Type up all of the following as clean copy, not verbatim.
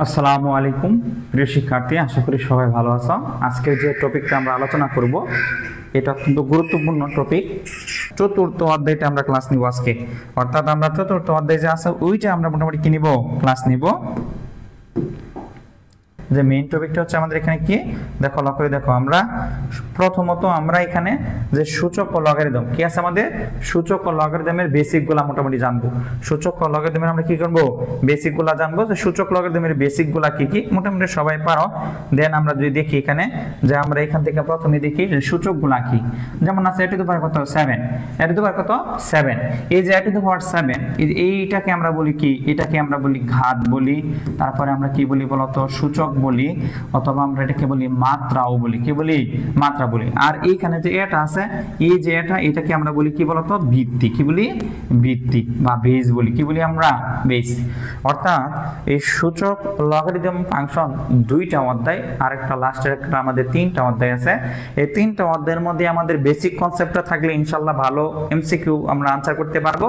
আসসালামু আলাইকুম প্রিয় শিক্ষার্থী, আশা করি সবাই ভালো আছো। আজকে যে টপিকটা আমরা আলোচনা করব এটা অত্যন্ত গুরুত্বপূর্ণ টপিক। চতুর্থ অধ্যায়টা আমরা ক্লাস নিব আজকে, অর্থাৎ আমরা চতুর্থ অধ্যায় যে আছে ওইটা আমরা মোটামুটি কি নিব, ক্লাস নিব। যে মেইন টপিকটা হচ্ছে আমাদের এখানে কি দেখো, লক্ষ্য করে দেখো। আমরা প্রথমত আমরা এখানে যে সূচক ও লগারিদম কি আছে, আমাদের সূচক ও লগারিদমের বেসিকগুলো মোটামুটি জানবো। সূচক ও লগারিদমের আমরা কি করব, বেসিকগুলো জানবো। যে সূচক লগারিদমের বেসিকগুলো কি কি মোটামুটি সবাই পারো। দেন আমরা যদি দেখি এখানে যে আমরা এখান থেকে প্রথমে দেখি যে সূচকগুলো কি। যেমন আছে a টু দি পাওয়ার কত 7, a টু দি পাওয়ার কত 7। এই যে a টু দি পাওয়ার 7 এইটাকে আমরা বলি কি, এটাকে আমরা বলি ঘাত বলি। তারপরে আমরা কি বলি বলতো, সূচক বলি, অথবা আমরা এটাকে বলি মাত্রাও বলি। কি বলি, মাত্রা বলি। আর এইখানে যে এটা আছে, এই যে এটাকে আমরা বলি কি বলতো, ভিত্তি। কি বলি, ভিত্তি বা বেস বলি। কি বলি আমরা, বেস। অর্থাৎ এই সূচক লগারিদম ফাংশন দুইটা অধ্যায়, আর একটা লাস্টের একটা আমাদের তিনটা অধ্যায় আছে। এই তিনটা অধ্যায়ের মধ্যে আমাদের বেসিক কনসেপ্টটা থাকলে ইনশাআল্লাহ ভালো এমসিকিউ আমরা আনসার করতে পারবো।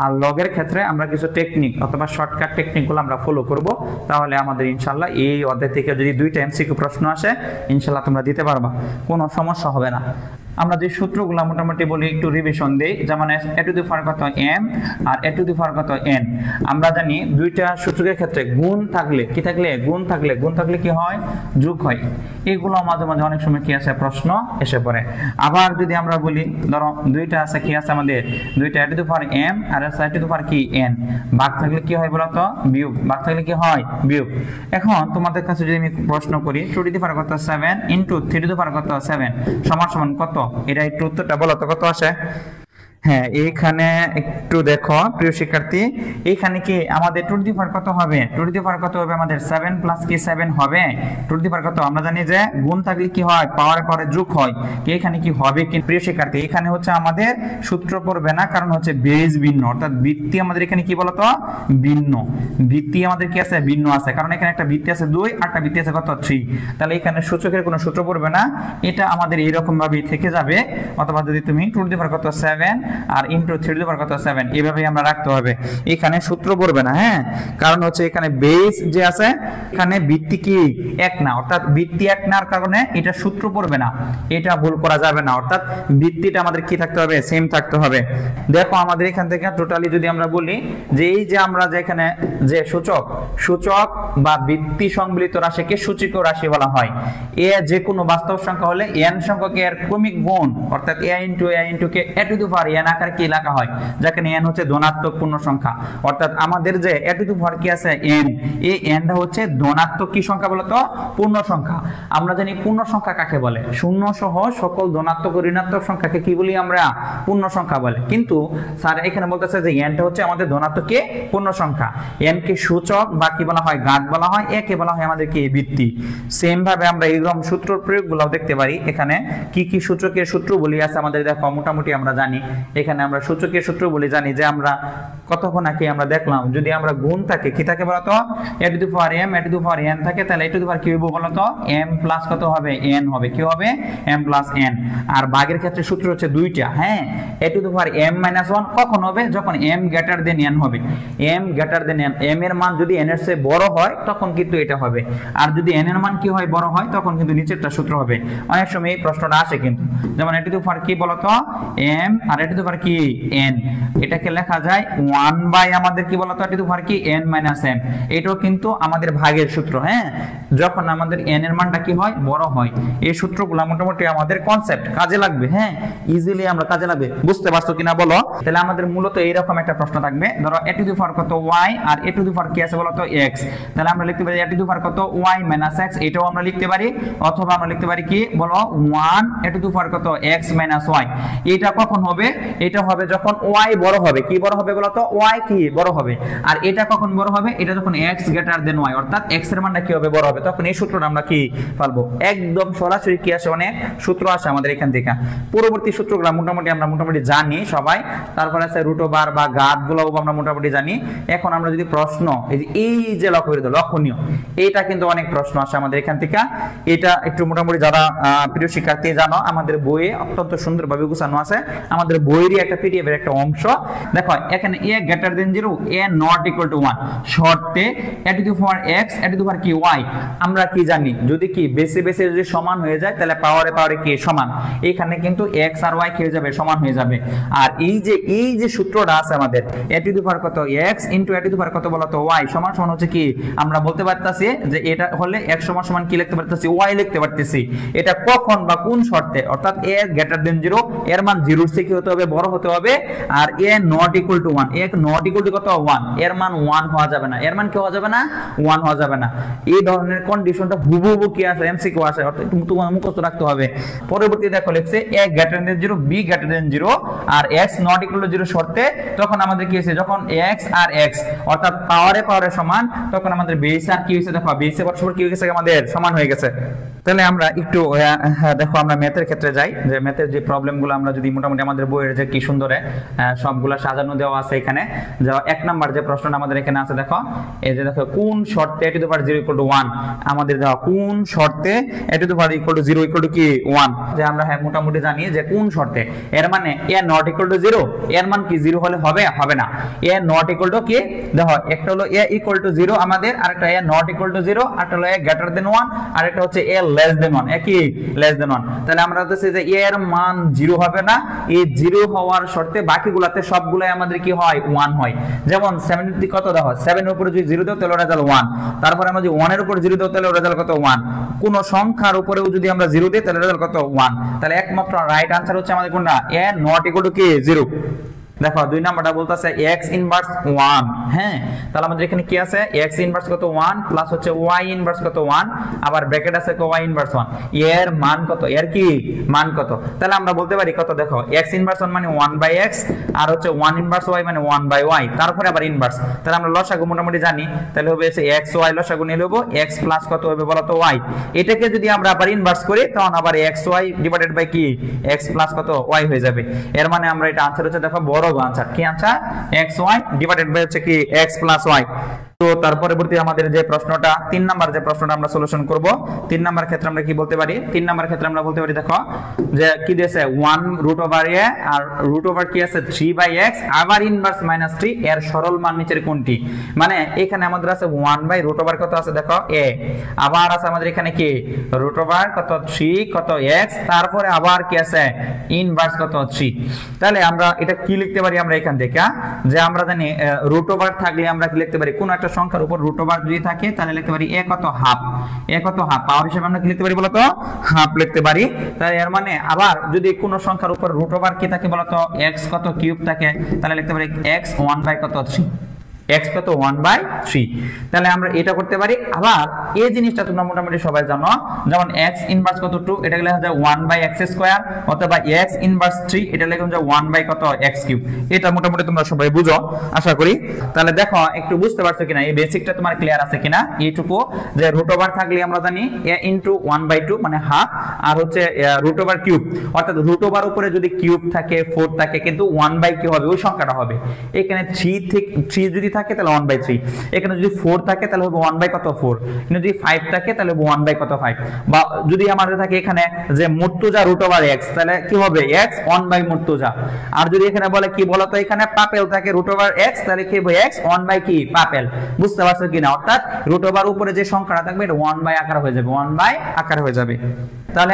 আর লগের ক্ষেত্রে আমরা কিছু টেকনিক অথবা শর্টকাট টেকনিকগুলো আমরা ফলো করব। তাহলে আমাদের ইনশাআল্লাহ এই অধ্যায় থেকে যদি দুইটা এমসিকিউ প্রশ্ন আসে ইনশাআল্লাহ তোমরা দিতে পারবা, কোনো সমস্যা হবে না। আমরা যে সূত্রগুলো মোটামুটি বলি একটু রিভিশন দেই। যেমন a টু দি পাওয়ার কত m আর a টু দি পাওয়ার কত n। আমরা জানি দুইটা সূচকের ক্ষেত্রে গুণ থাকলে কি থাকলে, গুণ থাকলে কি হয়, যোগ হয়। এগুলো মাঝে মাঝে অনেক সময় কি আছে, প্রশ্ন এসে পড়ে। আবার যদি আমরা বলি ধরো দুইটা আছে কি আছে আমাদের, দুইটা a to the power m আর a টু দি পাওয়ার কি n, ভাগ থাকলে কি হয় বলতো, বিয়োগ। ভাগ থাকলে কি হয়, বিয়োগ। এখন তোমাদের কাছে যদি আমি প্রশ্ন করি 2 টু দি পাওয়ার কত 7 ইনটু 3 টু দি পাওয়ার কত 7 সমান সমান কত, এটা একটু উত্তরটা বলো তো কত আসে। হ্যাঁ, এইখানে একটু দেখো প্রিয় শিক্ষার্থী, এইখানে কি আমাদের 2 টু দি পাওয়ার কত হবে, 2 টু দি পাওয়ার কত হবে আমাদের 7 প্লাস কি 7 হবে। 2 টু দি পাওয়ার কত, আমরা জানি যে গুণ থাকলে কি হয়, পাওয়ার পরে যোগ হয়। এখানে কি হবে কি প্রিয় শিক্ষার্থী, এখানে হচ্ছে আমাদের সূত্র পড়বে না, কারণ হচ্ছে বেস ভিন্ন, অর্থাৎ ভিত্তি আমাদের এখানে কি বলতো, ভিন্ন। ভিত্তি আমাদের কি আছে, ভিন্ন আছে, কারণ এখানে একটা ভিত্তি আছে 2 আর একটা ভিত্তি আছে কত 3। তাহলে এখানে সূচকের কোনো সূত্র পড়বে না, এটা আমাদের এইরকম ভাবেই থেকে যাবে। অথবা যদি তুমি 2 টু দি পাওয়ার কত 7 আর ইনটু 3 টু দি পাওয়ার কত 7 এইভাবেই আমরা রাখতে হবে। এখানে সূত্র পড়বে না, হ্যাঁ, কারণ হচ্ছে এখানে বেস যে আছে এখানে ভিত্তি কি এক না, অর্থাৎ ভিত্তি এক নার কারণে এটা সূত্র পড়বে না, এটা ভুল করা যাবে না। অর্থাৎ ভিত্তিটা আমাদের কি থাকতে হবে, সেম থাকতে হবে। দেখো আমাদের এখান থেকে টোটালি যদি আমরা বলি যে এই যে আমরা যে এখানে যে সূচক বা ভিত্তি সংবলিত রাশিকে সূচক রাশি বলা হয়। এ যে কোনো বাস্তব সংখ্যা হলে n সংখ্যাকে এর ক্রমিক গুণ, অর্থাৎ a into K a to the power n আকারে কি লেখা হয়, যাকে n হচ্ছে ধনাত্মক পূর্ণ সংখ্যা। অর্থাৎ আমাদের যে a টু দি পাওয়ার কি আছে n, এই nটা হচ্ছে ধনাত্মক কি সংখ্যা বলতো, পূর্ণ সংখ্যা। আমরা জানি পূর্ণ সংখ্যা কাকে বলে, শূন্য সহ সকল ধনাত্মক ও ঋণাত্মক সংখ্যাকে কি বলি আমরা, পূর্ণ সংখ্যা বলে। কিন্তু স্যার এখানে বলতেছে যে nটা হচ্ছে আমাদের ধনাত্মক কি পূর্ণ সংখ্যা। n কে সূচক বা কি বলা হয়, ঘাত বলা হয়, a কে বলা হয় আমাদের কি ভিত্তি। সেম ভাবে আমরা এইরকম সূত্র প্রয়োগগুলো দেখতে পারি। এখানে কি কি সূচকের সূত্র বলি আছে আমাদের দেখো, মোটামুটি আমরা জানি। এখানে আমরা সূচকের সূত্র বলে জানি যে আমরা কতক্ষণ আগে আমরা দেখলাম, যদি আমরা গুণ থাকে কি থাকে বলতো, a to the power m a to the power n থাকে, তাহলে a টু দি পাওয়ার কি হবে বলতো, m প্লাস কত হবে, n হবে। কি হবে, m প্লাস n। আর ভাগের ক্ষেত্রে সূত্র হচ্ছে দুইটা, হ্যাঁ, a to the power m minus 1 কখন হবে, যখন m গ্রেটার দেন n হবে। m greater than n, m এর মান যদি n এর চেয়ে বড় হয় তখন কিন্তু এটা হবে। আর যদি n এর মান কি হয়, বড় হয়, তখন কিন্তু নিচেরটা সূত্র হবে। অনেক সময় এই প্রশ্নটা আসে কিন্তু, যেমন a টু দি পাওয়ার কি বলতো m আর a টু দি পাওয়ার কি n, এটাকে লেখা যায় 1 বাই আমাদের কি বলতো a টু দি পাওয়ার কি n মাইনাস m। এটাও কিন্তু আমাদের ভাগের সূত্র, হ্যাঁ, যখন আমাদের n এর মানটা কি হয়, বড় হয়। এই সূত্রগুলো মোটামুটি আমাদের কনসেপ্ট কাজে লাগবে, হ্যাঁ, ইজিলি আমরা কাজে লাগবে। বুঝতে পারছো কিনা বলো। তাহলে আমাদের মূলত এইরকম একটা প্রশ্ন থাকবে, ধরো a টু দি পাওয়ার কত y আর a টু দি পাওয়ার কি আছে বলতো x। তাহলে আমরা লিখতে পারি a টু দি পাওয়ার কত y মাইনাস x, এটাও আমরা লিখতে পারি। অথবা আমরা লিখতে পারি কি বলো 1 a টু দি পাওয়ার কত x মাইনাস y। এটা কখন হবে, এটা হবে যখন y বড় হবে। কি বড় হবে বলতো, y কি বড় হবে। আর এটা কখন বড় হবে, এটা যখন x গ্রেটার দেন y, অর্থাৎ x এর মানটা কি হবে, বড় হবে। তখন এই সূত্রটা আমরা কি পাবো, একদম সরাসরি কি আসে, অনেক সূত্র আসে আমাদের এখান থেকে। পরবর্তী সূত্রগুলো মোটামুটি আমরা জানি সবাই। তারপর আছে রুট ওভার বা ঘাত গুলো আমরা মোটামুটি জানি। এখন আমরা যদি প্রশ্ন এই যে লক্ষণীয়, এইটা কিন্তু অনেক প্রশ্ন আসে আমাদের এখান থেকে। এটা একটু মোটামুটি যারা প্রিয় শিক্ষার্থী জানো, আমাদের বইয়ে অত্যন্ত সুন্দরভাবে গুছানো আছে। আমাদের বই বইয়েরই একটা পিডিএফ এর একটা অংশ। দেখো এখানে a greater than 0, a not equal to 1 শর্তে a to the power x a to the power কি y, আমরা কি জানি যদি কি বেসে বেসে যদি সমান হয়ে যায় তাহলে পাওয়ারে পাওয়ারে কি সমান, এখানে কিন্তু x আর y কি হয়ে যাবে সমান হয়ে যাবে। আর এই যে সূত্রটা আছে আমাদের a টু দি পাওয়ার কত x into a to the power কত বলতো y সমান সমান হচ্ছে কি, আমরা বলতে পারতাছি যে এটা হলে x সমান সমান কি লিখতে পারতাছি y লিখতে পারতেছি। এটা কখন বা কোন শর্তে, অর্থাৎ a গ্রেটার দেন 0, এর মান 0 এর থেকে কি হতে হবে বড় হতে হবে, আর a not equal to 1, a not equal two কত 1, এর মান 1 হওয়া যাবে না, এর মান কি হওয়া যাবে না 1 হওয়া যাবে না। এই ধরনের কন্ডিশনটা হুবহু কি আছে এমসিকিউ আসে, অর্থাৎ তোমার মুখস্থ রাখতে হবে। পরবর্তী দেখো লিখছে a greater than 0 b greater than 0 আর x নট ইকুয়াল টু 0 শর্তে, তখন আমাদের কি হয়েছে যখন x আর x অর্থাৎ পাওয়ারে পাওয়ারে সমান, তখন আমাদের বেস আর কি হয়েছে দেখো বেসে পরস্পর কি হয়ে গেছে আমাদের সমান হয়ে গেছে। তাহলে আমরা একটু দেখো আমরা ম্যাথের ক্ষেত্রে যাই, যে ম্যাথের যে প্রবলেমগুলো আমরা যদি মোটামুটি আমাদের বইয়ের যে কি সুন্দরে সবগুলো সাজানো দেওয়া আছে এখানে। যা এক নাম্বার যে প্রশ্নটা আমাদের এখানে আছে দেখো, এই যে দেখো কোন শর্তে a to the power 0 equal to 1, আমাদের দেখো কোন শর্তে a to the power equal to 0 equal to কি 1, যে আমরা মোটামুটি জানি যে কোন শর্তে, এর মানে a নট ইকুয়াল টু 0, এর মান কি 0 হলে হবে হবে না, a নট ইকুয়াল টু কি দেখো একটা হলো a ইকুয়াল টু 0 আমাদের, আরেকটা a নট ইকুয়াল টু 0, আরেকটা হলো a গ্রেটার দেন 1, আরেকটা হচ্ছে a লেস দেন 1, একই লেস দেন 1। তাহলে আমরা বলতেছি যে a এর মান 0 হবে না, এই 0 হওয়ার শর্তে বাকিগুলোতে সবগুলাই আমাদের কি হয় 1 হয়। যেমন 7 কত দেখো 7 এর উপরে যদি 0 দাও তাহলে রেজাল্ট 1, তারপরে আমরা যদি 1 এর উপর 0 দাও তাহলে রেজাল্ট কত 1, কোন সংখ্যার উপরেও যদি আমরা 0 দিই তাহলে রেজাল্ট কত 1। তাহলে একমাত্র রাইট आंसर হচ্ছে আমাদের কোনটা a নট ইকুয়াল টু কি 0। দেখো দুই নাম্বারটা বলতাছে x ইনভার্স 1, হ্যাঁ তাহলে আমাদের এখানে কি আছে x ইনভার্স কত 1 প্লাস হচ্ছে y ইনভার্স কত 1, আবার ব্র্যাকেট আছে y ইনভার্স 1, এর মান কত, এর কি মান কত, তাহলে আমরা বলতে পারি কত দেখো x ইনভার্স 1 মানে 1/x, আর হচ্ছে 1 ইনভার্স y মানে 1/y, তারপরে আবার ইনভার্স, তাহলে আমরা লসাগু মোটামুটি জানি, তাহলে হবে এসে x y লসাগু নিয়ে নেব, x প্লাস কত হবে বলো তো y, এটাকে যদি আমরা আবার ইনভার্স করি তখন আবার xy ডিভাইডেড বাই কি x প্লাস কত y হয়ে যাবে। এর মানে আমরা এটা आंसर হচ্ছে দেখো বড় आंसर কি आंसर xy ডিভাইডেড বাই হচ্ছে কি x প্লাস y। তো তারপরে পরবর্তী আমাদের যে প্রশ্নটা 3 নাম্বার যে প্রশ্নটা আমরা সলিউশন করব, 3 নাম্বার ক্ষেত্রে আমরা কি বলতে পারি, 3 নাম্বার ক্ষেত্রে আমরা বলতে পারি দেখো যে কি দিয়েছে 1√a আর √, কি আছে 3/x, আবার ইনভার্স -3, এর সরল মান নিচের কোনটি, মানে এখানে আমাদের আছে 1/√, কত আছে দেখো a, আবার আছে আমাদের এখানে কি √, কত 3 কত x, তারপরে আবার কি আছে ইনভার্স কত 3। তাহলে আমরা এটা কি লিখতে পারি আমরা এখান থেকে, যে আমরা জানি √, থাকলে আমরা কি লিখতে পারি কোন একটা সংখ্যার উপর √, যদি থাকে তাহলে লিখতে পারি a কত হাফ, a কত হাফ, পাওয়ার হিসেবে আমরা কি লিখতে পারি বলতো হাফ লিখতে পারি। তাহলে এর মানে আবার যদি কোন সংখ্যার উপর √, কি থাকে বলতো x কত কিউব থাকে, তাহলে লিখতে পারি x 1/3, x কত 1/3। তাহলে আমরা এটা করতে পারি। আবার এই জিনিসটা তোমরা মোটামুটি সবাই জানো, যেমন x ইনভার্স কত 2, এটা লেখা যায় 1/x², অথবা x ইনভার্স 3, এটা লেখা যায় 1/x³। এটা মোটামুটি তোমরা সবাই বুঝো আশা করি। তাহলে দেখো একটু বুঝতে পারছো কিনা, এই বেসিকটা তোমার ক্লিয়ার আছে কিনা, এইটুকু যে √, থাকলে আমরা জানি a * 1/2 মানে হাফ, আর হচ্ছে √³ অর্থাৎ √, উপরে যদি কিউব থাকে 4 থাকে কিন্তু 1/, কি হবে ওই সংখ্যাটা হবে। এখানে 3 যদি থাকে তাহলে 1/3, এখানে যদি 4 থাকে তাহলে হবে 1/4, এখানে যদি 5 থাকে তাহলে হবে 1/5, বা যদি আমাদের থাকে এখানে যে মুর্তজা √x, তাহলে কি হবে x 1/মুর্তজা। আর যদি এখানে বলে কি বলতো এখানে পাপেল থাকে √x, তাহলে কি হবে x 1/ কি পাপেল। বুঝতে পারছো কিনা, অর্থাৎ √, উপরে যে সংখ্যাটা থাকবে এটা 1/ আকার হয়ে যাবে, 1/ আকার হয়ে যাবে। তাহলে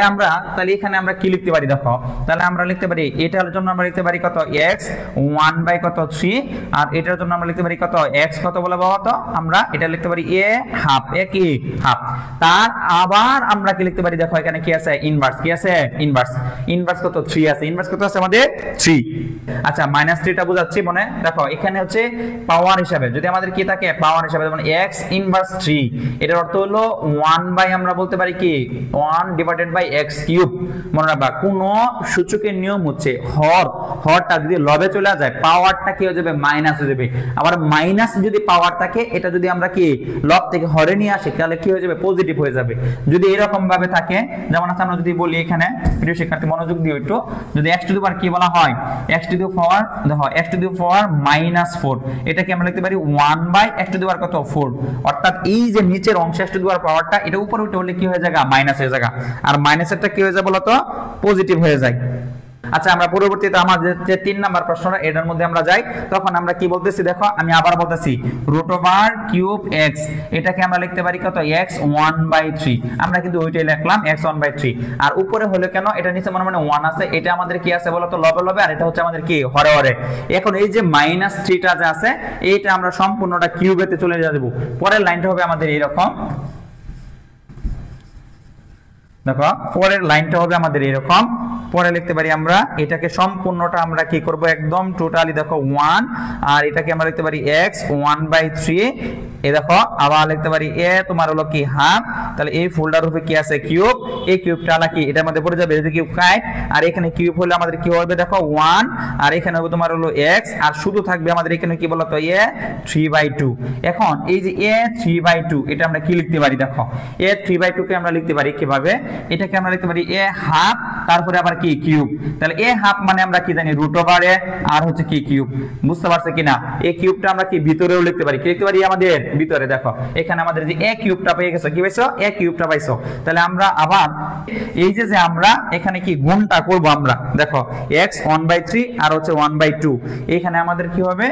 এখানে আমরা কি লিখতে পারি দেখো, তাহলে আমরা লিখতে পারি এটার জন্য আমরা লিখতে পারি কত x 1/3, আর এটার জন্য আমরা লিখতে পারি কত x কত বলে বাবা, তো আমরা এটা লিখতে পারি a হাফ, a কি হাফ। তার আবার আমরা কি লিখতে পারি দেখো এখানে কি আছে ইনভার্স, কি আছে ইনভার্স কত 3 আছে, ইনভার্স কত আছে আমাদের 3। আচ্ছা -3টা বুঝাচ্ছি মনে দেখো, এখানে হচ্ছে পাওয়ার হিসাবে যদি আমাদের কি থাকে পাওয়ার হিসাবে, যেমন x ইনভার্স 3, এটার অর্থ হলো 1/ আমরা বলতে পারি কি 1/x³। মনে রাখবা কোন সূচকের নিয়ম হচ্ছে হরটা যদি লবে চলে যায় পাওয়ারটা কি হয়ে যাবে মাইনাস হয়ে যাবে, আবার মাইনাস যদি পাওয়ার থাকে এটা যদি আমরা কি লব থেকে হরে নিয়ে আসি তাহলে কি হয়ে যাবে পজিটিভ হয়ে যাবে। যদি এরকম ভাবে থাকে, যেমন আছে আমরা যদি বলি এখানে প্রিয় শিক্ষার্থী মনোযোগ দিও একটু, যদি x টু দি পাওয়ার কি বলা হয় x টু দি পাওয়ার দেখো x টু দি পাওয়ার -4, এটাকে আমরা লিখতে পারি 1/x টু দি পাওয়ার কত 4, অর্থাৎ এই যে নিচের অংশ x টু দি পাওয়ারটা এটা উপরে উঠে হলে কি হয়ে যায় মাইনাস হয়ে যায়, আর মাইনাসেরটা কি হয়ে যায় বলতো পজিটিভ হয়ে যায়। আচ্ছা আমরা পরবর্তীতে আমাদের যে 3 নাম্বার প্রশ্নটা এটার মধ্যে আমরা যাই, তখন আমরা কি বলতেছি দেখো, আমি আবার বলতেছি √কিউব x, এটাকে আমরা লিখতে পারি কত x 1/3। আমরা কিন্তু ওইটাই লিখলাম x 1/3। আর উপরে হলো কেন, এটা নিচে মনে মনে 1 আছে, এটা আমাদের কি আছে বলো তো লবে লবে, আর এটা হচ্ছে আমাদের কি হরে হরে। এখন এই যে -3টা যে আছে এইটা আমরা সম্পূর্ণটা কিউবেতে চলে যাব। পরের লাইনটা হবে আমাদের এরকম, দেখো পরের লাইনটা হবে আমাদের এরকম। পরে লিখতে পারি আমরা এটাকে সম্পূর্ণটা আমরা কি করব, একদম টোটালি দেখো 1, আর এটাকে আমরা লিখতে পারি x 1/3। এই দেখো আবার লিখতে পারি a তোমার হলো কি হাফ, তাহলে এই ফোল্ডার রূপে কি আছে কিউব, এই কিউবটা হলো কি এটার মধ্যে পড়ে যাবে, এই কিউব কাট, আর এখানে কিউব হলে আমাদের কি হবে দেখো 1, আর এখানে হবে তোমার হলো x, আর শুধু থাকবে আমাদের এখানে কি বলতো a 3/2। এখন এই যে a 3/2 এটা আমরা কি লিখতে পারি, দেখো a 3/2 কে আমরা লিখতে পারি কিভাবে, এটাকে আমরা লিখতে পারি a হাফ তারপরে আবার কি কিউব। তাহলে a হাফ মানে আমরা কি জানি √a, আর হচ্ছে কি কিউব। বুঝতে পারছে কিনা, এই কিউবটা আমরা কি ভিতরেও লিখতে পারি, কি লিখতে পারি আমাদের ভিতরে। দেখো এখানে আমাদের যে a কিউবটা পেয়ে গেছে, কি পাইছো a কিউবটা পাইছো। তাহলে আমরা আবার এই যে আমরা এখানে কি গুণটা করব, আমরা দেখো x 1/3 আর হচ্ছে 1/2, এখানে আমাদের কি হবে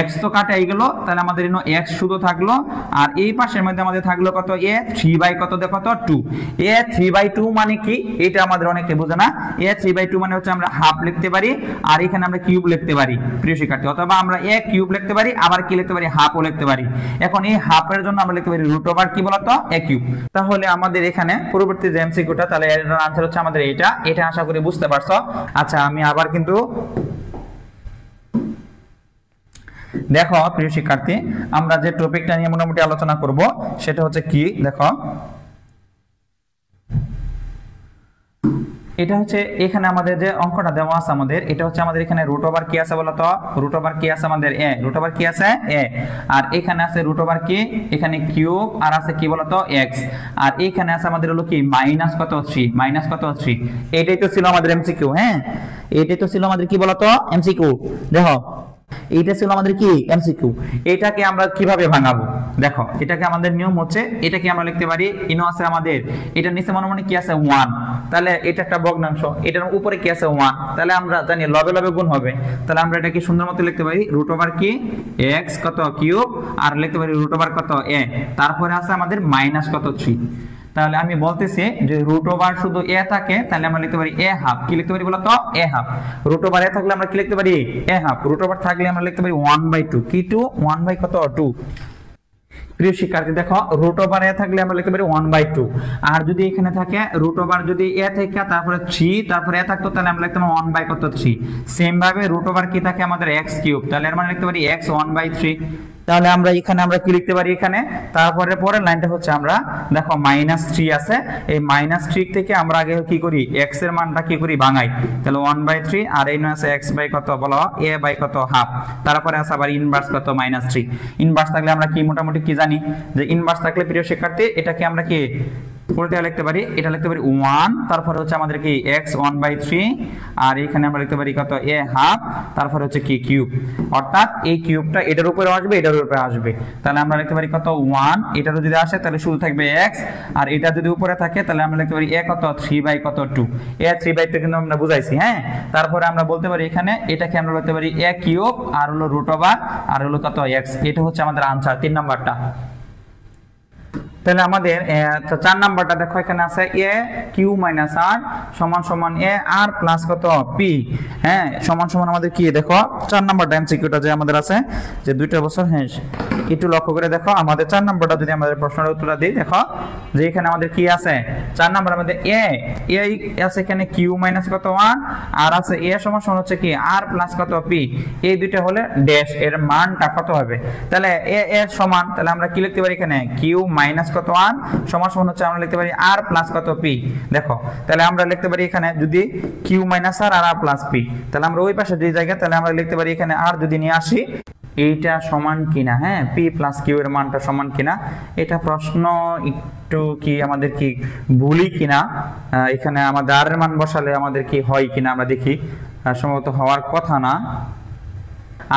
x তো কাটাই গেল, তাহলে আমাদের এখানে x শুধু থাকলো, আর এই পাশের মধ্যে আমাদের থাকলো কত a 3 কত দেখো তো 2। a 3/2 মানে কি, এটা আমাদের অনেকে বোঝে না। a 3/2 মানে হচ্ছে আমরা হাফ লিখতে পারি, আর এখানে আমরা কিউব লিখতে পারি প্রিয় শিক্ষার্থী, অথবা আমরা a কিউব লিখতে পারি, আবার কি লিখতে পারি হাফও লিখতে পারি। এখন এই হাফের জন্য আমরা লিখতে পারি √ কি বলতো a কিউব। তাহলে আমাদের এখানে পরবর্তী যে এমসিকিউটা, তাহলে এর আনসার হচ্ছে আমাদের এটা আশা করি বুঝতে পারছো। আচ্ছা আমি আবার কিন্তু দেখো প্রিয় শিক্ষার্থী, আমরা যে টপিকটা নিয়ে মোটামুটি আলোচনা করব সেটা হচ্ছে কি, দেখো এটা হচ্ছে এখানে আমাদের যে অঙ্কটা দেওয়া আছে আমাদের, এটা হচ্ছে আমাদের এখানে √ কি আছে বলতো, √ কি আছে আমাদের a, √ কি আছে a, আর এখানে আছে √ কি, এখানে কিউব, আর আছে কি বলতো x, আর এখানে আছে আমাদের হলো কি মাইনাস কত 3। এটাই তো ছিল আমাদের এমসিকিউ। হ্যাঁ এটাই তো ছিল আমাদের কি বলতো এমসিকিউ। দেখো এইটা ছিল আমাদের কি এমসিকিউ। এটাকে আমরা কিভাবে ভাঙাবো, দেখো এটাকে আমাদের নিয়ম হচ্ছে, এটাকে আমরা লিখতে পারি ইনো আছে আমাদের, এটা নিচে মনে মনে কি আছে 1, তাহলে এটা একটা ভগ্নাংশ, এটার উপরে কি আছে 1, তাহলে আমরা জানি লবে লবে গুণ হবে, তাহলে আমরা এটাকে সুন্দর মতো লিখতে পারি √ কি x কত কিউব, আর লিখতে পারি √ কত a, তারপরে আছে আমাদের মাইনাস কত 3। তাহলে আমি বলতেছি যে √ শুধু a থাকে, তাহলে আমরা লিখতে পারি a হাফ, কি লিখতে পারি বলতো a হাফ। √ a থাকলে আমরা কি লিখতে পারি a হাফ, √ থাকলে আমরা লিখতে পারি 1/2, কি 2 1 কত 2। প্রিয় শিক্ষার্থী দেখো √ a থাকলে আমরা লিখতে পারি 1/2, আর যদি এখানে থাকে √ যদি a থেকে তারপরে 3 তারপরে a থাকতো, তাহলে আমরা লিখতাম 1 কত 3। সেম ভাবে √ কি থাকে আমাদের x কিউব, তাহলে এর মানে লিখতে পারি x 1/3। তাহলে আমরা এখানে আমরা কি লিখতে পারি, এখানে তারপরে পরের লাইনটা হচ্ছে আমরা দেখো -3 আছে, এই -3 থেকে আমরা আগে কি করি x এর মানটা কি করি ভাঙাই, তাহলে 1/3, আর এই আছে x বাই কত বলো a বাই কত হাফ, তারপরে আছে আবার ইনভার্স কত -3। ইনভার্স থাকলে আমরা কি মোটামুটি কি জানি যে ইনভার্স থাকলে প্রিয় শিক্ষার্থী এটাকে আমরা কি উল্টা লিখতে পারি, এটা লিখতে পারি 1, তারপরে হচ্ছে আমাদের কি x 1/3, আর এখানে আমরা লিখতে পারি কত a হাফ, তারপরে হচ্ছে কি কিউব, অর্থাৎ এই কিউবটা এটার উপরে আসবে এটার উপরে আসবে, তাহলে আমরা লিখতে পারি কত 1, এটারও যদি আসে তাহলে শুধু থাকবে x, আর এটা যদি উপরে থাকে তাহলে আমরা লিখতে পারি a কত 3/2, a 3/2 কিন্তু আমরা বুঝাইছি। হ্যাঁ তারপরে আমরা বলতে পারি এখানে এটাকে আমরা বলতে পারি a কিউব, আর হলো √ আর হলো কত x। এটা হচ্ছে আমাদের আনসার 3 নাম্বারটা। তাহলে আমাদের 4 নাম্বারটা দেখো এখানে আছে a q - r সমান a r প্লাস কত p। হ্যাঁ সমান আমাদের কি দেখো 4 নাম্বারটা এমসিকিউটা যে আমাদের আছে যে 2টা বছর। হ্যাঁ একটু লক্ষ্য করে দেখো আমাদের 4 নাম্বারটা যদি আমাদের প্রশ্নের উত্তরটা দেই, দেখো যে এখানে আমাদের কি আছে 4 নাম্বার আমাদের a আছে এখানে q - কত 1, আর আছে a সমান হচ্ছে কি r প্লাস কত p, এই দুইটা হলে ড্যাশ এর মানটা কত হবে, তাহলে a এর সমান, তাহলে আমরা কি লিখতে পারি এখানে q - কত 1 সমান হচ্ছে আমরা লিখতে পারি r প্লাস কত p। দেখো তাহলে আমরা লিখতে পারি এখানে যদি q - r আর r প্লাস p, তাহলে আমরা ওই পাশে যে জায়গা তাহলে আমরা লিখতে পারি এখানে r যদি নিয়ে আসি এইটা সমান কিনা, হ্যাঁ p প্লাস q এর মানটা সমান কিনা, এটা প্রশ্ন একটু কি আমাদের কি ভুলই কিনা, এখানে আমাদের r এর মান বসালে আমাদের কি হয় কিনা আমরা দেখি, সম্ভবত হওয়ার কথা না।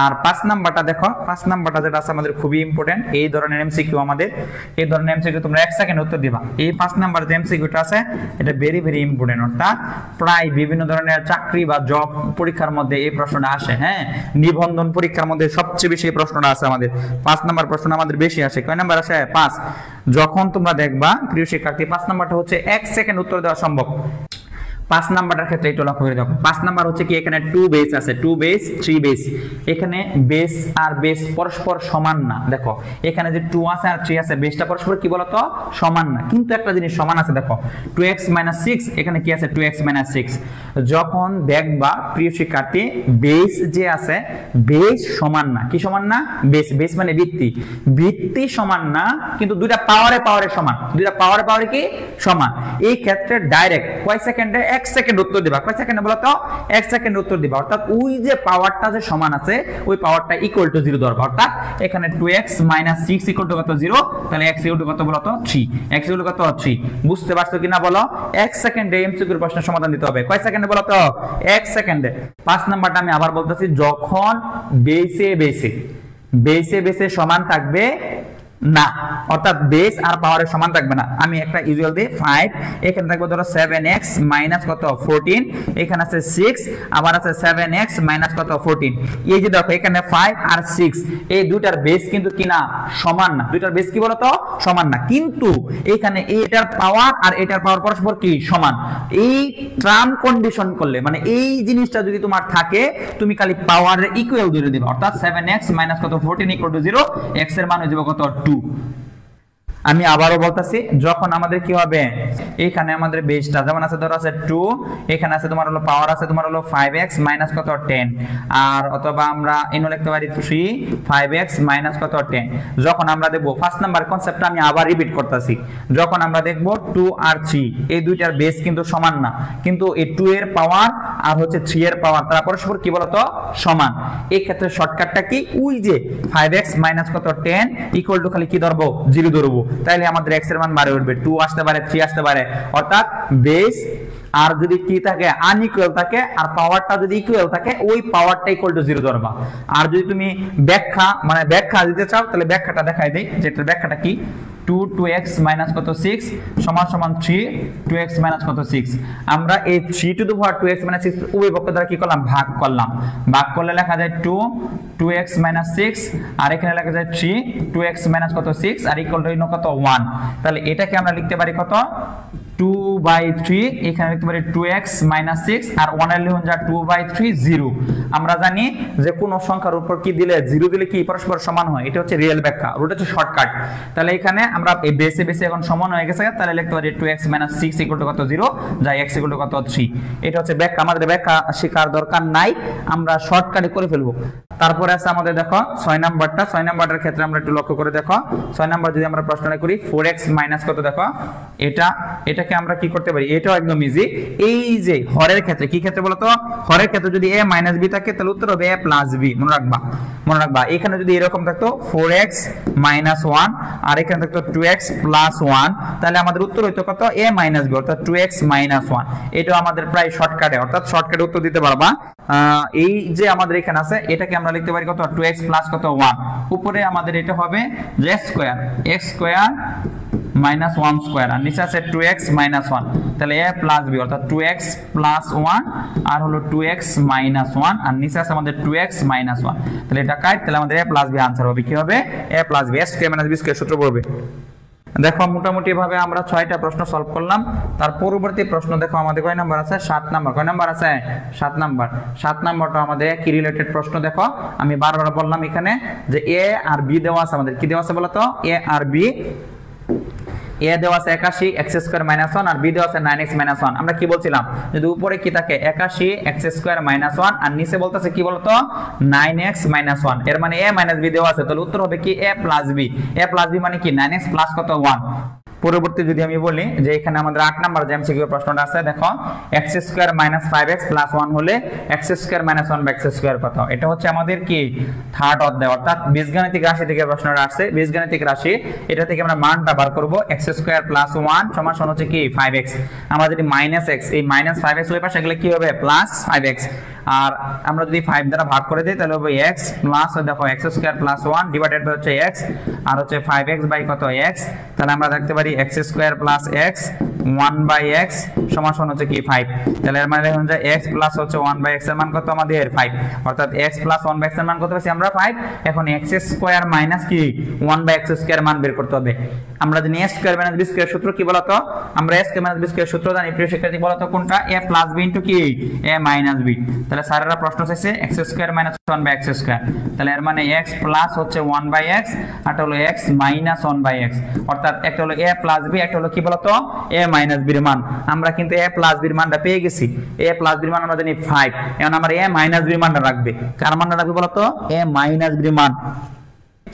আর 5 নাম্বারটা দেখো, 5 নাম্বারটা যেটা আছে আমাদের খুবই ইম্পর্টেন্ট। এই ধরনের এমসিকিউ আমাদের, এই ধরনের এমসিকিউ তোমরা 1 সেকেন্ড উত্তর দিবা। এই 5 নাম্বার যে এমসিকিউটা আছে এটা ভেরি ভেরি ইম্পর্টেন্ট, অর্থাৎ প্রায় বিভিন্ন ধরনের চাকরি বা জব পরীক্ষার মধ্যে এই প্রশ্নটা আসে। হ্যাঁ, নিবন্ধন পরীক্ষার মধ্যে সবচেয়ে বেশি এই প্রশ্নটা আছে আমাদের। 5 নাম্বার প্রশ্ন আমাদের বেশি আসে। কয় নাম্বার আসে? 5। যখন তোমরা দেখবা প্রিয় শিক্ষার্থী 5 নাম্বারটা হচ্ছে 1 সেকেন্ড উত্তর দেওয়া সম্ভব। 5 নাম্বারটার ক্ষেত্রে একটু লক্ষ্য করে দেখো। 5 নাম্বার হচ্ছে কি, এখানে 2 বেস আছে, 2 বেস 3 বেস। এখানে বেস আর বেস পরস্পর সমান না। দেখো এখানে যে 2 আছে আর 3 আছে, বেসটা পরস্পর কি বলতো সমান না, কিন্তু একটা জিনিস সমান আছে। দেখো 2x - 6, এখানে কি আছে 2x - 6। যখন দেখবা প্রিয় শিক্ষার্থী বেস যে আছে, বেস সমান না। কি সমান না? বেস, বেস মানে ভিত্তি, ভিত্তি সমান না, কিন্তু দুইটা পাওয়ারে পাওয়ারে সমান, দুইটা পাওয়ারে পাওয়ারে কি সমান। এই ক্ষেত্রে ডাইরেক্ট কয় সেকেন্ডে? 1 সেকেন্ড উত্তর দিবা। কয় সেকেন্ডে বলো তো? 1 সেকেন্ড উত্তর দিবা। অর্থাৎ ওই যে পাওয়ারটা যে সমান আছে ওই পাওয়ারটা ইকুয়াল টু 0 ধরবা। অর্থাৎ এখানে 2x - 6 ইকুয়াল টু কত? 0। তাহলে x ইকুয়াল টু কত বলো তো? 3। x ইকুয়াল টু কত? 3। বুঝতে পারছো কিনা বলো? 1 সেকেন্ডে এমসিকিউর প্রশ্নের সমাধান দিতে হবে। কয় সেকেন্ডে বলো তো? 1 সেকেন্ডে। 5 নাম্বারটা আমি আবার বলতেছি, যখন বেসে বেসে বেসে বেসে সমান থাকবে না, অর্থাৎ বেস আর পাওয়ারের সমান থাকবে না। আমি একটা ইউজুয়াল দিই 5, এখানে থাকবে ধরো 7x মাইনাস কত 14, এখানে আছে 6, আবার আছে 7x মাইনাস কত 14। এই যে দেখো এখানে 5 আর 6 এই দুইটার বেস কিন্তু কি না সমান না, দুইটার বেস কি বলতো সমান না, কিন্তু এখানে এটার পাওয়ার আর এটার পাওয়ার পরস্পর কি সমান। এই ট্রাম কন্ডিশন করলে মানে এই জিনিসটা যদি তোমার থাকে তুমি খালি পাওয়ারের ইকুয়াল ধরে দিবা, অর্থাৎ 7x মাইনাস কত 14 ইকুয়াল টু 0, x এর মান হয়ে যাবে কত 2। আমি আবারও বলতাছি, যখন আমাদের কি হবে এখানে আমাদের বেসটা যেমন আছে ধরো আছে 2, এখানে আছে তোমার হলো পাওয়ার আছে তোমার হলো 5x মাইনাস কত 10, আর অথবা আমরা এনো লিখতে পারি 3 5x মাইনাস কত 10। যখন আমরা দেখব ফার্স্ট নাম্বার কনসেপ্টটা আমি আবার রিপিট করতেছি, যখন আমরা দেখব 2 আর 3 এই দুইটার বেস কিন্তু সমান না, কিন্তু এই 2 এর পাওয়ার আর হচ্ছে 3 এর পাওয়ার তারা পরস্পর কি বলতো সমান। এই ক্ষেত্রে শর্টকাটটা কি, ওই যে 5x মাইনাস কত 10 ইকুয়াল টু খালি কি ধরবো 0 ধরবো, তাইলে আমাদের x এর মান বাড়ে উঠবে, 2 আসতে পারে 3 আসতে পারে। অর্থাৎ বেস আর যদি কি থাকে আনইকুয়াল থাকে আর পাওয়ারটা যদি ইকুয়াল থাকে ওই পাওয়ারটা ইকুয়াল টু 0 ধরবা। আর যদি তুমি ব্যাখ্যা মানে ব্যাখ্যা দিতে চাও তাহলে ব্যাখ্যাটা দেখাই দেই, যেটা ব্যাখ্যাটা কি 2x মাইনাস কত 6 সমান সমান 3 2x মাইনাস কত 6। আমরা এই 3 two the power 2x minus 6 উভয় পক্ষ দ্বারা কি করলাম ভাগ করলাম, ভাগ করলে লেখা যায় 2x মাইনাস 6 আর এখানে লেখা যায় 3 2x মাইনাস কত 6 আর ইকুয়াল টু কত 1। তাহলে এটাকে আমরা লিখতে পারি কত 2/3, এখানে লিখতে পারি 2x মাইনাস 6 আর 1 এর লিখুন যা 2/3 0। আমরা জানি যে কোন সংখ্যার উপর কি দিলে 0 দিলে কি পরস্পর সমান হয়, এটা হচ্ছে রিয়েল ব্যাখ্যা, ওটা হচ্ছে শর্টকাট। তাহলে এখানে আমরা এই বেসে বেসে এখন সমান হয়ে গেছে, তাহলে লিখতে পারি 2x মাইনাস 6 ইকুয়াল টু কত 0 যা x ইকুয়াল টু কত 3। এটা হচ্ছে ব্যাখ্যা, আমাদের ব্যাখ্যা শেখার দরকার নাই, আমরা শর্টকাটে করে ফেলবো। তারপরে আছে আমাদের দেখো 6 নাম্বারটা, 6 নাম্বারটার ক্ষেত্রে আমরা একটু লক্ষ্য করে দেখো 6 নাম্বার যদি আমরা প্রশ্নটা করি 4x মাইনাস কত দেখো এটাকে আমরা কি করতে পারি, এটাও একদম ইজি। এই যে হরের ক্ষেত্রে কি ক্ষেত্রে বলতো, হরের ক্ষেত্রে যদি a মাইনাস b থাকে তাহলে উত্তর হবে a প্লাস b। মনে রাখবা এখানে যদি এরকম থাকতো 4x মাইনাস 1 আর এখানে থাকতো 2x প্লাস 1 তাহলে আমাদের উত্তর হইতো কত a মাইনাস b অর্থাৎ 2x মাইনাস 1। এটাও আমাদের প্রায় শর্টকাটে অর্থাৎ শর্টকাটে উত্তর দিতে পারবা। এই যে আমাদের এখানে আছে এটাকে আমরা লিখতে পারি কত 2x প্লাস কত 1, উপরে আমাদের এটা হবে যে square x square minus 1 square আর নিচে আছে 2x মাইনাস 1, তাহলে a প্লাস b অর্থাৎ 2x প্লাস 1 আর হলো 2x মাইনাস 1 আর নিচে আছে আমাদের 2x মাইনাস 1, তাহলে এটা কাট, তাহলে আমাদের a প্লাস b आंसर হবে কি হবে a plus b, square minus b square সূত্র পড়বে। দেখো মোটামুটি ভাবে আমরা 6টা প্রশ্ন সলভ করলাম। তার পরবর্তী প্রশ্ন দেখো আমাদের কয় নাম্বার আছে 7 নাম্বার, কয় নাম্বার আছে 7 নাম্বার। 7 নাম্বারটা আমাদের কি রিলেটেড প্রশ্ন দেখো, আমি বারবার বললাম এখানে যে a আর b দেওয়া আছে, আমাদের কি দেওয়া আছে বলো তো a আর b, a দেওয়া আছে 81 x স্কয়ার মাইনাস 1 আর b দেওয়া আছে 9x মাইনাস 1। আমরা কি বলছিলাম যদি উপরে কি থাকে 81 x স্কয়ার মাইনাস 1 আর নিচে বলতেছে কি বলতো 9x মাইনাস 1, এর মানে a মাইনাস b দেওয়া আছে, তাহলে উত্তর হবে কি a plus b। a plus b মানে কি 9x প্লাস কত 1। পরবর্তী যদি আমি বলি যে এখানে আমাদের 8 নাম্বার যে এমসিকিউ প্রশ্নটা আছে দেখো x square minus 5x plus 1 হলে x square minus 1 x square কত। এটা হচ্ছে আমাদের কি থার্ড অধ্যায় অর্থাৎ বীজগাণিতিক রাশি থেকে প্রশ্নটা আসছে, বীজগাণিতিক রাশি এটা থেকে আমরা মানটা বার করব x স্কয়ার প্লাস 1 সমান হচ্ছে কি 5x। আমরা যদি মাইনাস x এই মাইনাস 5x ওই পাশে গেলে কি হবে প্লাস 5x, আর আমরা যদি 5 দ্বারা ভাগ করে দেই তাহলে হবে x প্লাস দেখো x square plus 1 divided by হচ্ছে x আর হচ্ছে 5x বাই কত x, তাহলে আমরা দেখতে পারি x square plus x 1 by x সমান সমান হচ্ছে কি 5। তাহলে এর মানে হচ্ছে x প্লাস হচ্ছে 1 বাই x এর মান কত আমাদের 5, অর্থাৎ x প্লাস 1 বাই x এর মান কত পাচ্ছি আমরা 5। এখন x স্কয়ার মাইনাস কি 1 বাই x স্কয়ার মান বের করতে হবে। আমরা জানি a square minus b square সূত্র কি বলতো, আমরা a square minus b square সূত্র জানি প্রিয় শিক্ষার্থী, বলতো কোনটা, a প্লাস b ইনটু কি a মাইনাস b। তাহলে স্যারেরা প্রশ্ন চাইছে x square minus 1 by x square, তাহলে এর মানে x প্লাস হচ্ছে 1 বাই x আর হলো x মাইনাস 1 বাই x, অর্থাৎ একটা হলো a প্লাস b একটা হলো কি বলতো a মাইনাস b এর মান। আমরা কিন্তু a প্লাস b এর মানটা পেয়ে গেছি, a প্লাস b এর মান আমরা জানি 5, এখন আমরা a মাইনাস b এর মানটা রাখবে, কার মানটা রাখবে বলতো a মাইনাস b এর মান।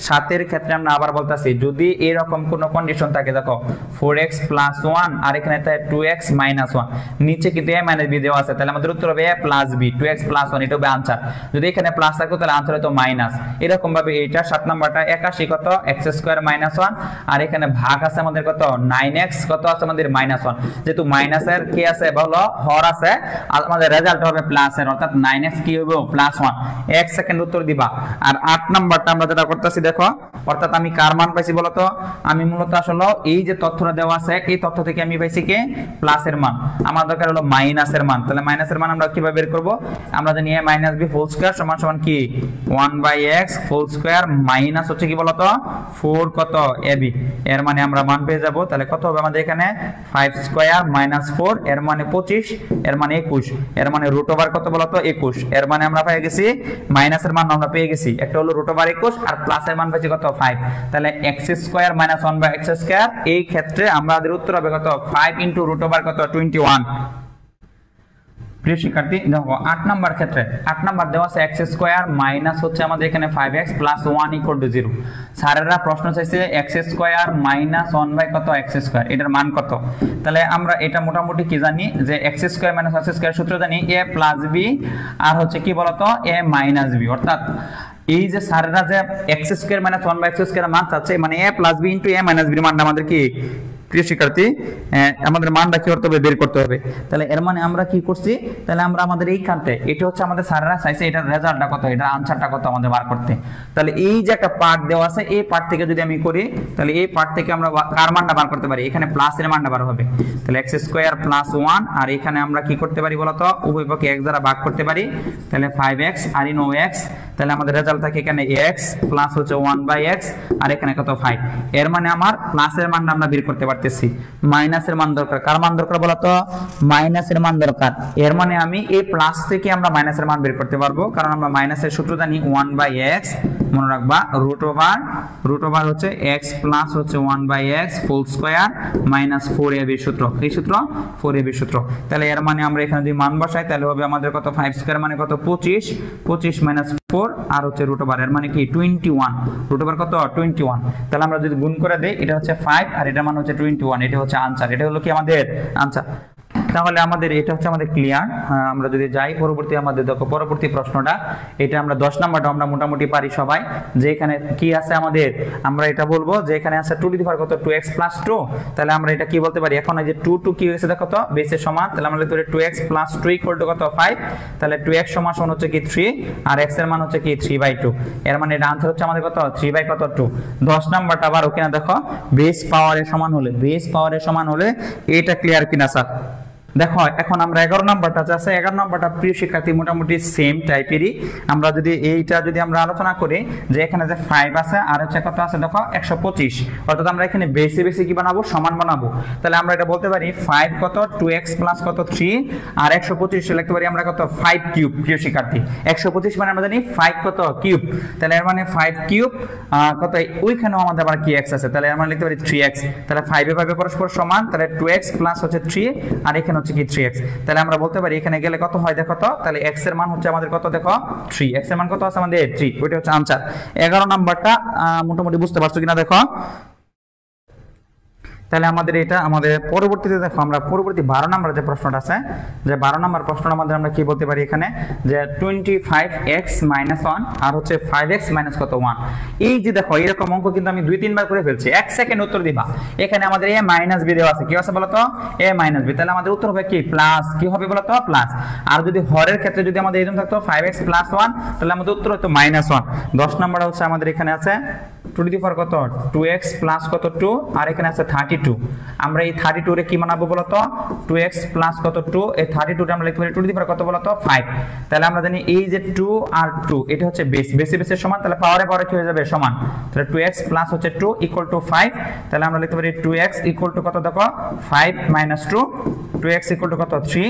সাতের ক্ষেত্রে আমরা আবার বলতাছি যদি এরকম কোন কন্ডিশন থাকে, দেখো 4x প্লাস 1 আর এখানে 2x মাইনাস 1, নিচে কিন্তু a মাইনাস b দেওয়া আছে, তাহলে আমাদের উত্তর হবে a plus b 2x plus 1, এটা হবে আনসার। যদি এখানে প্লাস থাকতো তাহলে আনসার হতো মাইনাস। এরকম ভাবে এটা 7 নাম্বারটা 81 কত x স্কয়ার মাইনাস 1 আর এখানে ভাগ আছে আমাদের কত 9x কত আছে আমাদের মাইনাস 1, যেহেতু মাইনাসের কি আছে বলো হর আছে আর আমাদের রেজাল্ট হবে প্লাস এর, অর্থাৎ 9x কি হবে প্লাস 1, 1 সেকেন্ড উত্তর দিবা। আর 8 নাম্বারটা আমরা যেটা করতেছি দেখো, অর্থাৎ আমি কার মান পাইছি বলতো, আমি মূলত আসলে এই যে তথ্যটা দেওয়া আছে এই তথ্য থেকে আমি পাইছি কি প্লাসের মান, আমার দরকার হলো মাইনাসের মান। তাহলে মাইনাসের মান আমরা কিভাবে বের করব, আমরা জানি a minus b whole square সমান সমান কি 1 by x whole square minus হচ্ছে কি বলতো 4 কত ab, এর মানে আমরা মান পেয়ে যাব। তাহলে কত হবে আমাদের এখানে 5 স্কয়ার মাইনাস 4 এর মানে 25 এর মানে 21 এর মানে রুট ওভার কত বলতো 21, এর মানে আমরা পেয়ে গেছি মাইনাসের মান আমরা পেয়ে গেছি, একটা হলো রুট ওভার 21 আর প্লাসের মান পাইছি কত 5, তাহলে x square minus 1 by x square, এই ক্ষেত্রে আমাদের উত্তর হবে কত 5 ইনটু রুট ওভার কত 21। প্রিয় শিক্ষার্থী দেখো 8 নাম্বার ক্ষেত্রে 8 নাম্বার দেওয়া আছে x স্কয়ার মাইনাস হচ্ছে আমাদের এখানে 5x প্লাস 1 ইকুয়াল টু 0। স্যারেরা প্রশ্ন চাইছে x স্কয়ার মাইনাস 1 বাই কত x স্কয়ার, এটার মান কত। তাহলে আমরা এটা মোটামুটি কি জানি যে x square minus x square সূত্র জানি a প্লাস b আর হচ্ছে কি বলতো a মাইনাস b, অর্থাৎ এই যে স্যারেরা যে x square minus 1 by x square মান চাচ্ছে, মানে a plus b into a minus b এর মানটা আমাদের কি প্রিয় শিক্ষার্থী আমাদের মানটা কি করতে হবে বের করতে হবে। তাহলে এর মানে আমরা কি করছি, তাহলে আমরা আমাদের এই কান্তে এটা হচ্ছে আমাদের স্যারেরা চাইছে এটার রেজাল্টটা কত, এটা আনসারটা কত আমাদের বার করতে। তাহলে এই যে একটা পার্ট দেওয়া আছে এই পার্ট থেকে যদি আমি করি তাহলে এই পার্ট থেকে আমরা কার মানটা বার করতে পারি, এখানে প্লাস এর মানটা বার হবে। তাহলে x স্কয়ার প্লাস 1 আর এখানে আমরা কি করতে পারি বলতো উভয় পক্ষে x দ্বারা ভাগ করতে পারি, তাহলে 5x আর ইন x, তাহলে আমাদের রেজাল্ট থাকে এখানে x প্লাস হচ্ছে 1 বাই x আর এখানে কত 5, এর মানে আমার প্লাসের মানটা আমরা বের করতে পারতেছি, মাইনাসের মান দরকার, কার মান দরকার বলতো মাইনাসের মান দরকার। এর মানে আমি এই প্লাস থেকে আমরা মাইনাসের মান বের করতে পারবো, কারণ আমরা মাইনাসের সূত্র জানি 1 বাই x, মনে রাখবা রুট ওভার হচ্ছে x প্লাস হচ্ছে 1 by x whole square minus 4ab সূত্র, এই সূত্র 4ab সূত্র। তাহলে এর মানে আমরা এখানে যদি মান বসাই তাহলে হবে আমাদের কত 5 স্কয়ার মানে কত 25 মাইনাস 4 আর হচ্ছে রুট ওভার এর মানে কি 21, রুট ওভার কত 21। তাহলে আমরা যদি গুণ করে দেই এটা হচ্ছে 5 আর এটা মানে হচ্ছে 21, এটা হচ্ছে আনসার, এটা হলো কি আমাদের আনসার। তাহলে আমাদের এটা হচ্ছে আমাদের ক্লিয়ার। আমরা যদি যাই পরবর্তী আমাদের দেখো পরবর্তী প্রশ্নটা, এটা আমরা 10 নাম্বারটা আমরা মোটামুটি পারি সবাই, যে এখানে কি আছে আমাদের, আমরা এটা বলবো যে এখানে আছে 2 টু দি পাওয়ার কত 2x প্লাস 2, তাহলে আমরা এটা কি বলতে পারি, এখন এই যে 2 কি হয়েছে দেখো তো বেসের সমান, তাহলে আমরা লিখতে পারি 2x প্লাস 2 ইকুয়াল টু কত 5, তাহলে 2x সমান সমান হচ্ছে কি 3 আর x এর মান হচ্ছে কি 3/2, এর মানে এটা आंसर হচ্ছে আমাদের কত 3/2। 10 নাম্বারটা আবার ওখানে দেখো বেস পাওয়ারের সমান হলে এটা ক্লিয়ার কিনা স্যার। দেখো এখন আমরা 11 নাম্বারটা আছে, 11 নাম্বারটা প্রিয় শিক্ষার্থী মোটামুটি সেম টাইপেরই। আমরা যদি এইটা যদি আমরা আলোচনা করি যে এখানে যে 5 আছে আর হচ্ছে কত আছে দেখো 125, অর্থাৎ আমরা এখানে বেসে কি বানাবো সমান বানাবো। তাহলে আমরা এটা বলতে পারি 5 কত 2x প্লাস কত 3 আর 125 লিখতে পারি আমরা কত 5 কিউব। প্রিয় শিক্ষার্থী 125 মানে আমরা জানি 5 কত কিউব, তাহলে এর মানে 5 কিউব কত ওইখানেও আমাদের আবার কি x আছে, তাহলে এর মানে লিখতে পারি 3x, তাহলে 5 এ 5 পরস্পর সমান, তাহলে 2x প্লাস হচ্ছে 3 আর এখানে হচ্ছে কি 3x, তাহলে আমরা বলতে পারি এখানে গেলে কত হয় দেখো তো, তাহলে x এর মান হচ্ছে আমাদের কত দেখো 3, x এর মান কত আছে আমাদের 3, ওইটা হচ্ছে आंसर। 11 নাম্বারটা মোটামুটি বুঝতে পারছো কিনা দেখো। তাহলে আমাদের এটা আমাদের পরবর্তীতে দেখো আমরা পরবর্তী 12 নম্বর যে প্রশ্নটা আছে, যে 12 নম্বর প্রশ্নটা আমাদের আমরা কি বলতে পারি এখানে, যে 25x - 1 আর হচ্ছে 5x - কত 1। এই যে দেখো এরকম অঙ্ক কিন্তু আমি 2-3 বার করে ফেলছি, 1 সেকেন্ড উত্তর দিবা। এখানে আমাদের a - b দেওয়া আছে, কি আছে বলো তো, a - b, তাহলে আমাদের উত্তর হবে কি প্লাস, কি হবে বলো তো প্লাস। আর যদি হরের ক্ষেত্রে যদি আমাদের এরকম থাকতো 5x + 1, তাহলে আমাদের উত্তর হতো -1। 10 নম্বরটা হচ্ছে আমাদের এখানে আছে 2 টু দি পাওয়ার কত 2x প্লাস কত 2, আর এখানে আছে 32। আমরা এই 32 রে কি বানাবো বলতো, 2x প্লাস কত 2, এই 32 টা আমরা লিখতে পারি 2 টু দি পাওয়ার কত বলতো 5। তাহলে আমরা জানি এই যে 2 আর 2 এটা হচ্ছে বেসে সমান, তাহলে পাওয়ারে পাওয়ারে কি হয়ে যাবে সমান। তাহলে 2x প্লাস হচ্ছে 2 = 5, তাহলে আমরা লিখতে পারি 2x = কত দেখো 5 - 2, 2x = কত 3,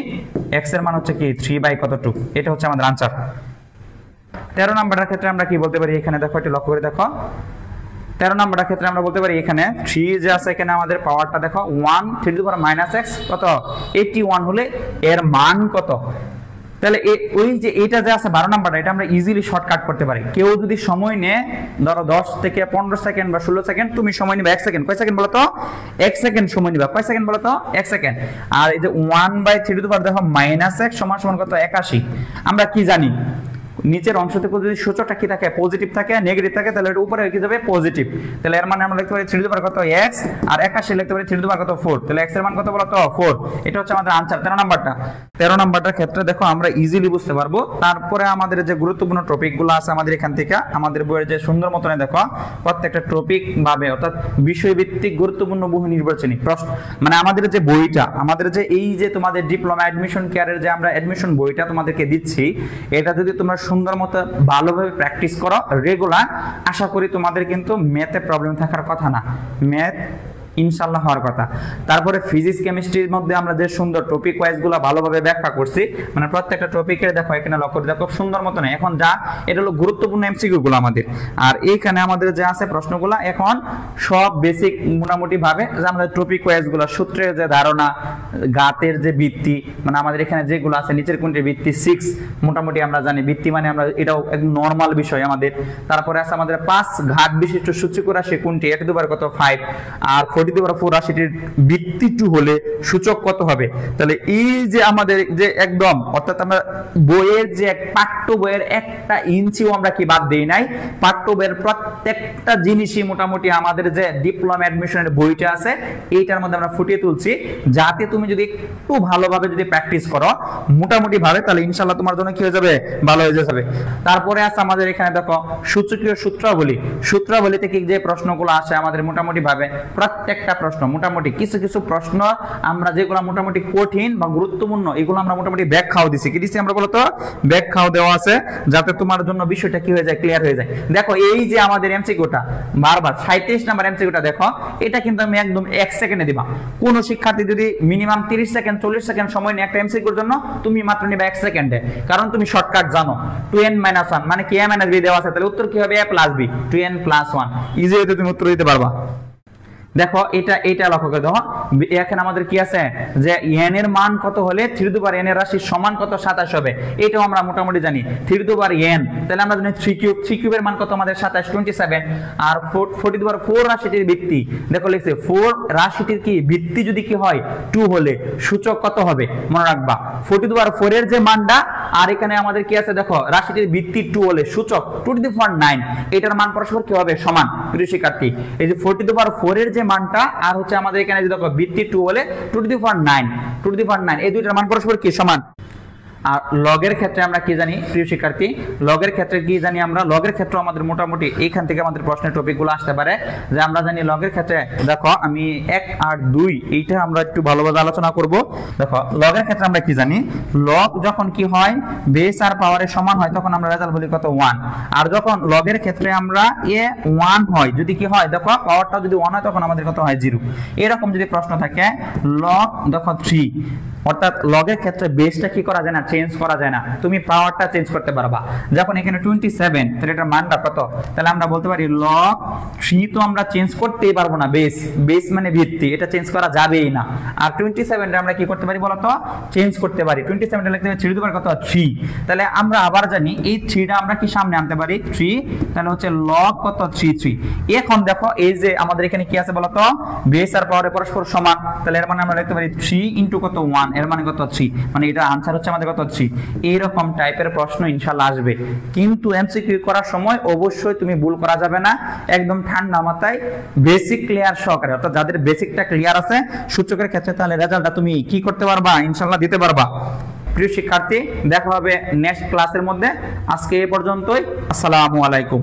x এর মান হচ্ছে কি 3 কত 2। এটা হচ্ছে আমাদের आंसर। 13 নম্বরের ক্ষেত্রে আমরা কি বলতে পারি এখানে দেখো, একটু লক্ষ্য করে দেখো। 13 নম্বরের ক্ষেত্রে আমরা বলতে পারি এখানে 3 যে আছে, এখানে আমাদের পাওয়ারটা দেখো 1 3 টু দি পাওয়ার -x কত 81 হলে এর মান কত। তাহলে ওই যে এটা যে আছে 12 নাম্বারটা, এটা আমরা ইজিলি শর্টকাট করতে পারি। কেউ যদি সময় নেয় ধরো 10 থেকে 15 সেকেন্ড বা 16 সেকেন্ড, তুমি সময় নিবে 1 সেকেন্ড। কয় সেকেন্ড বলো তো, 1 সেকেন্ড সময় নিবা। কয় সেকেন্ড বলো তো, 1 সেকেন্ড। আর এই যে 1/3 টু দি পাওয়ার দেখো -x সমান কত 81। আমরা কি জানি নিচের অংশ থেকে যদি সূচকটা কি থাকে পজিটিভ থাকে নেগেটিভ থাকে, তাহলে এর উপরে কি যাবে পজিটিভ। তাহলে এর মানে আমরা লিখতে পারি 3 টু দি পাওয়ার কত x, আর 81 লিখতে পারি 3 টু দি পাওয়ার কত 4। তাহলে x এর মান কত বলো তো 4। এটা হচ্ছে আমাদের आंसर 13 নাম্বারটা। 13 নাম্বারটার ক্ষেত্রে দেখো আমরা ইজিলি বুঝতে পারবো। তারপরে আমাদের যে গুরুত্বপূর্ণ টপিকগুলো আছে আমাদের এখান থেকে, আমাদের বইয়ের যে সুন্দর মতনে দেখো প্রত্যেকটা টপিক ভাবে অর্থাৎ বিষয়ভিত্তিক গুরুত্বপূর্ণ বহু নির্বাচনী প্রশ্ন, মানে আমাদের যে বইটা, আমাদের যে এই যে তোমাদের ডিপ্লোমা অ্যাডমিশন কেয়ারের যে আমরা অ্যাডমিশন বইটা তোমাদেরকে দিচ্ছি, এটা যদি তোমরা সুন্দর মতো ভালোভাবে প্র্যাকটিস করো রেগুলার, আশা করি তোমাদের কিন্তু ম্যাথে প্রবলেম থাকার কথা না, ম্যাথ ইনশাআল্লাহ হওয়ার কথা। তারপরে ফিজিক্স কেমিস্ট্রির মধ্যে আমরা যে সুন্দর টপিক ওয়াইজগুলো ভালোভাবে ব্যাখ্যা করছি, মানে প্রত্যেকটা টপিকের দেখো এখানে লক্ষ্য করে দেখো সুন্দর মতো না। এখন যা এটা হলো গুরুত্বপূর্ণ এমসিকিউ গুলো আমাদের, আর এইখানে আমাদের যে আছে প্রশ্নগুলো এখন সব বেসিক মোটামুটি ভাবে যে আমাদের টপিক ওয়াইজগুলো, সূত্রের যে ধারণা, ঘাতের যে ভিত্তি, মানে আমাদের এখানে যেগুলো আছে নিচের কোনটি ভিত্তি 6 মোটামুটি আমরা জানি, ভিত্তি মানে আমরা এটাও একদম নরমাল বিষয় আমাদের। তারপরে আছে আমাদের 5 ঘাত বিশিষ্ট সূচক রাশি কোনটি, এটা দুবার কত 5, আর 40/4 রাশিটির ভিত্তি 2 হলে সূচক কত হবে। তাহলে এই যে আমাদের যে একদম অর্থাৎ আমরা বইয়ের যে পাঠ্য বইয়ের একটা ইঞ্চিও আমরা কি বাদ দেই নাই, পাঠ্য বইয়ের প্রত্যেকটা জিনিসই মোটামুটি আমাদের যে ডিপ্লোমা অ্যাডমিশনের বইটা আছে এইটার মধ্যে আমরা ফুটিয়ে তুলছি, যাতে তুমি যদি একটু ভালোভাবে যদি প্র্যাকটিস করো মোটামুটি ভাবে, তাহলে ইনশাআল্লাহ তোমার জন্য কি হয়ে যাবে, ভালো হয়ে যাবে। তারপরে আছে আমাদের এখানে দেখো সূচকীয় সূত্রাবলী, সূত্রাবলী থেকে যে প্রশ্নগুলো আসে আমাদের মোটামুটি ভাবে প্রত্যেকটা প্রশ্ন মোটামুটি কিছু কিছু প্রশ্ন আমরা যেগুলো মোটামুটি কঠিন বা গুরুত্বপূর্ণ এগুলো আমরা মোটামুটি ব্যাখ্যাও দিছি। কি দিছি আমরা বলতো, ব্যাখ্যাও দেওয়া আছে, যাতে তোমার জন্য বিষয়টা কি হয়ে যায়, ক্লিয়ার হয়ে যায়। দেখো এই যে আমাদের এমসিকিউটা বারবার 37 নাম্বার এমসিকিউটা দেখো, এটা কিন্তু আমি একদম 1 সেকেন্ডে দিবা। কোন শিক্ষার্থী যদি মিনিমাম 30 সেকেন্ড 40 সেকেন্ড সময় নিয়ে একটা এমসিকিউর জন্য, তুমি মাত্র নিবা 1 সেকেন্ডে, কারণ তুমি শর্টকাট জানো। 2n - 1 মানে কি a - b দেওয়া আছে, তাহলে উত্তর কি হবে a + b, 2n + 1 ইজি হতে তুমি উত্তর দিতে পারবা। দেখো এটা লক্ষ্য করে দেখো এখানে আমাদের কি আছে যে n এর মান কত হলে 3 টু দি পাওয়ার n এর রাশি সমান কত 27 হবে, এটাও আমরা মোটামুটি জানি 3 টু দি পাওয়ার n, তাহলে আমরা জানি 3 কিউবের মান কত আমাদের 27 27, আর 40 টু দি পাওয়ার 4 রাশিটির ভিত্তি দেখো লিখছে 4 রাশিটির কি ভিত্তি যদি কি হয় 2 হলে সূচক কত হবে, মনে রাখবা 40 টু দি পাওয়ার 4 এর যে মানটা, আর এখানে আমাদের কি আছে দেখো রাশিটির ভিত্তি 2 হলে সূচক 2 টু দি পাওয়ার 9, এটার মান পরস্পর কি হবে সমান। প্রিয় শিক্ষার্থী এই যে 40 টু দি পাওয়ার 4 এর যে মানটা আর হচ্ছে আমাদের এখানে দেখো ভিত্তি 2 হলে 2 টু দি পাওয়ার 9 এই দুইটার মান পরস্পর কি সমান। আর লগের ক্ষেত্রে আমরা কি জানি প্রিয় শিক্ষার্থী, লগের ক্ষেত্রে কি জানি আমরা, লগের ক্ষেত্রে আমাদের মোটামুটি এইখান থেকে আমাদের প্রশ্নের টপিকগুলো আসতে পারে, যে আমরা জানি লগের ক্ষেত্রে দেখো আমি 1 আর 2 এইটা আমরা একটু ভালোভাবে আলোচনা করব। দেখো লগের ক্ষেত্রে আমরা কি জানি, লগ যখন কি হয় বেস আর পাওয়ারের সমান হয় তখন আমরা রেজাল্ট বলি কত 1, আর যখন লগের ক্ষেত্রে আমরা এ 1 হয় যদি কি হয় দেখো পাওয়ারটা যদি 1 হয় তখন আমাদের কত হয় 0। এরকম যদি প্রশ্ন থাকে লগ দেখো 3 অর্থাৎ লগের ক্ষেত্রে বেসটা কি করা যায় না, চেঞ্জ করা যায় না, তুমি পাওয়ারটা চেঞ্জ করতে পারবা। যখন এখানে 27, তাহলে এটার মানটা কত, তাহলে আমরা বলতে পারি log 3 তো আমরা চেঞ্জ করতেই পারবো না, বেস মানে ভিত্তি, এটা চেঞ্জ করা যাবেই না। আর 27 আমরা কি করতে পারি বলতো, চেঞ্জ করতে পারি। 27 লিখতে হবে 3 টু দি পাওয়ার কত, 3। তাহলে আমরা আবার জানি এই 3টা আমরা কি সামনে আনতে পারি 3, তাহলে হচ্ছে log কত 3। এখন দেখো এই যে আমাদের এখানে কি আছে বলতো, বেস আর পাওয়ারে পরস্পর সমান, তাহলে এর মানে আমরা লিখতে পারি 3 ইনটু কত 1, এর মানে কত 3, মানে এটা आंसर হচ্ছে আমাদের কত 3। এইরকম টাইপের প্রশ্ন ইনশাআল্লাহ আসবে, কিন্তু এমসিকিউ করার সময় অবশ্যই তুমি ভুল করা যাবে না, একদম ঠান্ডা মাথায় বেসিক ক্লিয়ার সহকারে, অর্থাৎ যাদের বেসিকটা ক্লিয়ার আছে সূচকের ক্ষেত্রে, তাহলে রেজাল্টটা তুমি কি করতে পারবা, ইনশাআল্লাহ দিতে পারবা। প্রিয় শিক্ষার্থী, দেখা হবে নেক্সট ক্লাসের মধ্যে। আজকে এই পর্যন্তই। আসসালামু আলাইকুম।